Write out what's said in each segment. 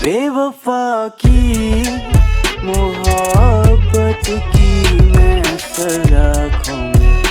बेवफा की मोहब्बत की मैं सलाखों में।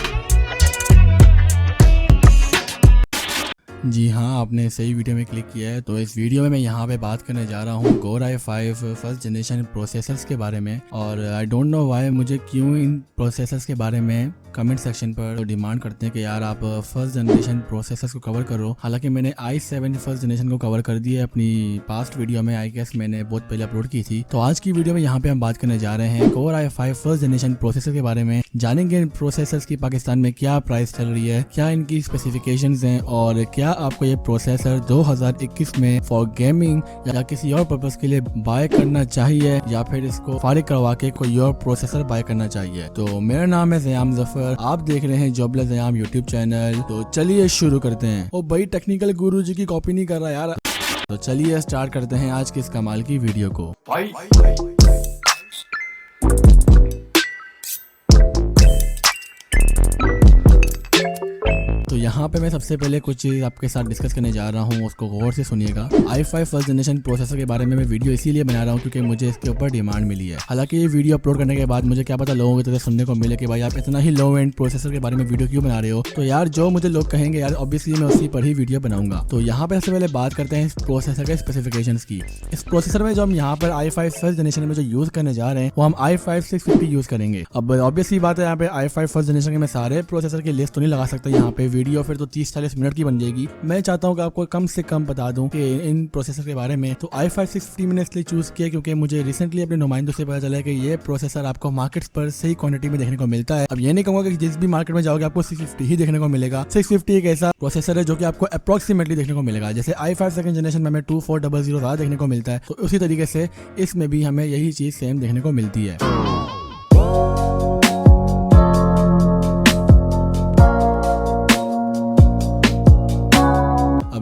जी हाँ, आपने सही वीडियो में क्लिक किया है। तो इस वीडियो में मैं यहाँ पे बात करने जा रहा हूँ Core i5 first generation processors के बारे में। और आई डोंट नो वाई मुझे क्यों इन प्रोसेसर्स के बारे में कमेंट सेक्शन पर डिमांड करते हैं कि यार आप फर्स्ट जनरेशन प्रोसेसर्स को कवर करो। हालांकि मैंने i7 फर्स्ट जनरेशन को कवर कर दिया है अपनी पास्ट वीडियो में, आई गेस मैंने बहुत पहले अपलोड की थी। तो आज की वीडियो में यहाँ पे हम बात करने जा रहे हैं Core i5 first generation processor के बारे में। जानेंगे इन प्रोसेसर्स की पाकिस्तान में क्या प्राइस चल रही है, क्या इनकी स्पेसिफिकेशंस हैं और क्या आपको ये प्रोसेसर 2021 में फॉर गेमिंग या किसी और पर्पस के लिए बाय करना चाहिए या फिर इसको फारिग करवा के कोई और प्रोसेसर बाय करना चाहिए। तो मेरा नाम है ज़याम ज़फर, आप देख रहे हैं जॉबलेस ज़याम यूट्यूब चैनल। तो चलिए शुरू करते हैं। ओ भाई टेक्निकल गुरु जी की कॉपी नहीं कर रहा यार। तो चलिए स्टार्ट करते हैं आज की इस कमाल की वीडियो को। तो यहाँ पे मैं सबसे पहले कुछ चीज़ आपके साथ डिस्कस करने जा रहा हूँ, उसको गौर से सुनिएगा। i5 फर्स्ट जनरेशन प्रोसेसर के बारे में मैं वीडियो इसीलिए बना रहा हूँ क्योंकि मुझे इसके ऊपर डिमांड मिली है। हालांकि ये वीडियो अपलोड करने के बाद मुझे क्या पता लोगों की तरह सुनने को मिले कि भाई आप इतना ही लो एंड प्रोसेसर के बारे में वीडियो क्यों बना रहे हो। तो यार जो मुझे लोग कहेंगे यार ऑब्वियसली मैं उसी पर ही वीडियो बनाऊंगा। तो यहाँ पे सबसे पहले बात करते हैं इस प्रोसेसर के स्पेसिफिकेशन की। इस प्रोसेसर में जो हम यहाँ पर i5 फर्स्ट जनरेशन में जो यूज करने जा रहे हैं वो हम i5 650 यूज करेंगे। अब ऑब्वियसली बात है यहाँ पे i5 फर्स्ट जनरेशन के मैं सारे प्रोसेसर की लिस्ट तो नहीं लगा सकता यहाँ पे, वीडियो फिर तो 30-40 मिनट की बन जाएगी। मैं चाहता हूँ कि आपको कम से कम बता दूं कि इन प्रोसेसर के बारे में। तो i5 650 मैंने इसलिए चूज किया क्योंकि मुझे रिसेंटली अपने नुमाइंदों से पता चला है कि ये प्रोसेसर आपको मार्केट्स पर सही क्वांटिटी में देखने को मिलता है। अब ये नहीं कहूंगा कि जिस भी मार्केट में जाओगे आपको 650 ही देखने को मिलेगा। 650 एक ऐसा प्रोसेसर है जो कि आपको अप्रोक्सीमेटली देखने को मिलेगा। जैसे i5 सेकंड जनरेशन में हमें 2400 ज्यादा देखने को मिलता है, तो उसी तरीके से इसमें भी हमें यही चीज सेम देखने को मिलती है।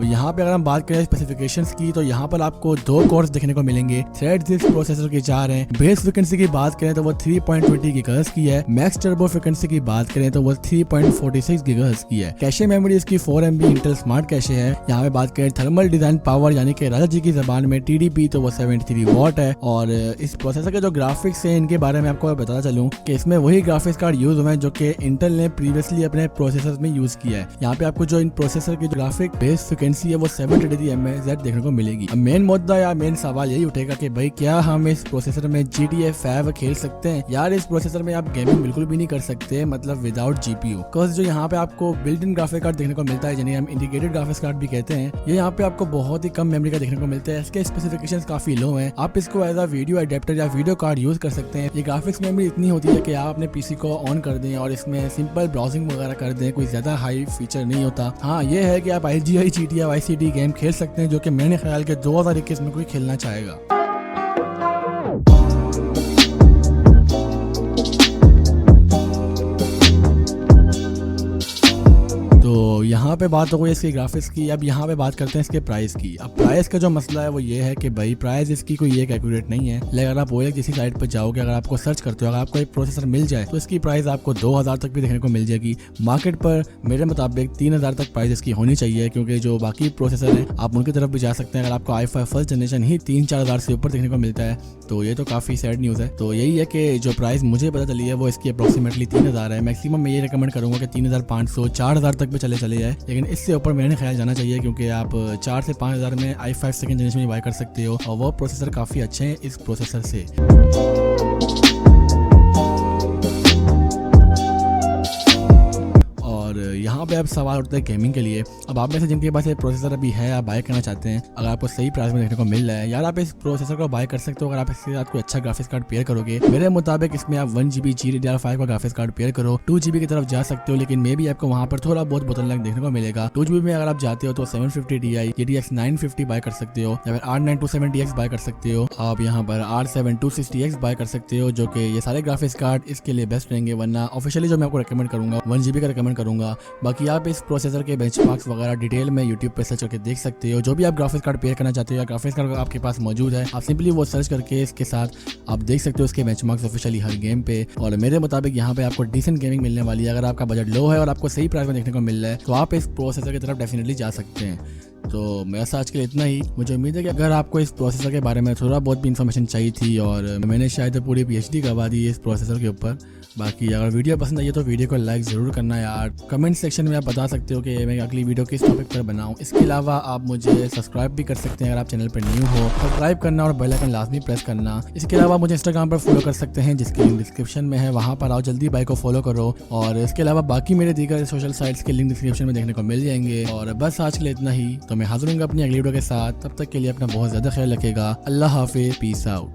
यहाँ पे अगर हम बात करें स्पेसिफिकेशंस की तो यहाँ पर आपको 2 कोर्स देखने को मिलेंगे। थ्रेड्स इस प्रोसेसर के 4 हैं। बेस फ्रीक्वेंसी की बात करें तो वो 3.20 गीगाहर्ट्ज की है। मैक्स टर्बो फ्रीक्वेंसी की बात करें तो वो 3.46 गीगाहर्ट्ज की है। कैशे मेमोरी इसकी 4 MB इंटेल स्मार्ट कैशे है। यहाँ पे बात करें थर्मल डिजाइन पावर यानी कि राजा जी की जबान में TDP तो वो 73 वॉट है। और इस प्रोसेसर के जो ग्राफिक्स है इनके बारे में आपको बताना चलूँ कि इसमें वही ग्राफिक्स कार्ड यूज हुए हैं जो कि इंटेल ने प्रीवियसली अपने प्रोसेसर में यूज किया है। यहाँ पे आपको जो इन प्रोसेसर की ग्राफिक बेस फ्रीक्वेंसी है वो 733 MHz देखने को मिलेगी। अब मेन मुद्दा या मेन सवाल यही उठेगा कि भाई क्या हम इस प्रोसेसर में GTA 5 खेल सकते हैं। यार इस प्रोसेसर में आप गेमिंग बिल्कुल भी नहीं कर सकते, मतलब विदाउट GPU। बिकॉज जो यहाँ पे आपको बिल्ट इन ग्राफिक कार्ड देखने को मिलता है जिन्हें हम इंटीग्रेटेड ग्राफिक्स कार्ड भी कहते हैं, ये यहाँ पे आपको बहुत ही कम मेमोरी का देखने को मिलता है। इसके स्पेसिफिकेशंस काफी लो हैं। आप इसको एज अ वीडियो अडेप्टर या वीडियो कार्ड यूज कर सकते हैं। ये ग्राफिक्स मेमोरी इतनी होती है कि आप अपने PC को ऑन कर दें और इसमें सिंपल ब्राउजिंग वगैरह कर दें, कोई ज्यादा हाई फीचर नहीं होता। हाँ ये है कि आप IGI GTA Vice City game खेल सकते हैं जो कि मेरे ख्याल के 2021 में कोई खेलना चाहेगा। तो यहाँ पे बात हो गई इसके ग्राफिक्स की। अब यहाँ पे बात करते हैं इसके प्राइस की। अब प्राइस का जो मसला है वो ये है कि भाई प्राइस इसकी कोई एक एक्यूरेट नहीं है। लेकिन अगर आप OLX किसी साइट पर जाओगे, अगर आपको सर्च करते हो, अगर आपको एक प्रोसेसर मिल जाए तो इसकी प्राइस आपको 2000 तक भी देखने को मिल जाएगी। मार्केट पर मेरे मुताबिक 3000 तक प्राइस इसकी होनी चाहिए क्योंकि जो बाकी प्रोसेसर हैं आप उनकी तरफ भी जा सकते हैं। अगर आपको i5 फर्स्ट जनरेशन ही 3-4 हज़ार से ऊपर देखने को मिलता है तो ये तो काफ़ी सैड न्यूज़ है। तो यही है कि जो प्राइस मुझे पता चली है वो इसकी अप्रोक्सीमेटली 3000 है। मैक्सिमम मैं ये रिकमेंड करूँगा कि 3500-4000 तक भी चले जाए, लेकिन इससे ऊपर मेरे ख्याल जाना चाहिए क्योंकि आप 4 से 5000 में i5 सेकंड जनरेशन में बाय कर सकते हो और वो प्रोसेसर काफ़ी अच्छे हैं इस प्रोसेसर से। यहाँ पे अब सवाल उठता है गेमिंग के लिए। अब आप में से जिनके पास ये प्रोसेसर अभी है, आप बाय करना चाहते हैं, अगर आपको सही प्राइस में देखने को मिल रहा है, यार आप इस प्रोसेसर को बाय कर सकते हो अगर आप इसके साथ कोई अच्छा ग्राफिक्स कार्ड पेयर करोगे। मेरे मुताबिक इसमें आप 1GB GDDR5 का ग्राफिक्स कार्ड पेयर करो, 2GB की तरफ जा सकते हो, लेकिन मे भी आपको वहाँ पर थोड़ा बहुत बोतलनेक देखने को मिलेगा। 2GB में अगर आप जाते हो तो 750 Ti GTX 950 बाय कर सकते हो या फिर R927TX बाय कर सकते हो। आप यहाँ पर R7 260X बाय कर सकते हो जो कि ये सारे ग्राफिक्स कार्ड इसके लिए बेस्ट रहेंगे। वरना ऑफिशियली जो मैं आपको रिकमेंड करूंगा 1GB का रिकमेंड करूंगा। बाकी आप इस प्रोसेसर के बेंचमार्क्स वगैरह डिटेल में यूट्यूब पे सर्च करके देख सकते हो। जो भी आप ग्राफिक्स कार्ड पेयर करना चाहते हो या ग्राफिक्स कार्ड आपके पास मौजूद है, आप सिंपली वो सर्च करके इसके साथ आप देख सकते हो इसके बेंचमार्क्स ऑफिशियली हर गेम पे। और मेरे मुताबिक यहाँ पे आपको डिसेंट गेमिंग मिलने वाली है। अगर आपका बजट लो है और आपको सही प्राइस में देखने को मिल रहा है तो आप इस प्रोसेसर की तरफ डेफिनेटली जा सकते हैं। तो मेरा आज के लिए इतना ही। मुझे उम्मीद है कि अगर आपको इस प्रोसेसर के बारे में थोड़ा बहुत भी इन्फॉर्मेशन चाहिए थी, और मैंने शायद पूरी PhD करवा दी है इस प्रोसेसर के ऊपर। बाकी अगर वीडियो पसंद आई है तो वीडियो को लाइक ज़रूर करना यार। कमेंट सेक्शन में आप बता सकते हो कि मैं अगली वीडियो किस टॉपिक पर बनाऊं। इसके अलावा आप मुझे सब्सक्राइब भी कर सकते हैं अगर आप चैनल पर न्यू हो। सब्सक्राइब करना और बेल आइकन लाजमी प्रेस करना। इसके अलावा मुझे इंस्टाग्राम पर फॉलो कर सकते हैं जिसकी लिंक डिस्क्रिप्शन में है, वहाँ पर आओ जल्दी भाई को फॉलो करो। और इसके अलावा बाकी मेरे दीगर सोशल साइट्स के लिंक डिस्क्रिप्शन में देखने को मिल जाएंगे। और बस आज के लिए इतना ही। तो मैं हाजिर हूँ अपनी अगली वीडियो के साथ। तब तक के लिए अपना बहुत ज़्यादा ख्याल रखेगा। अल्लाह हाफिज़, पीस आउट।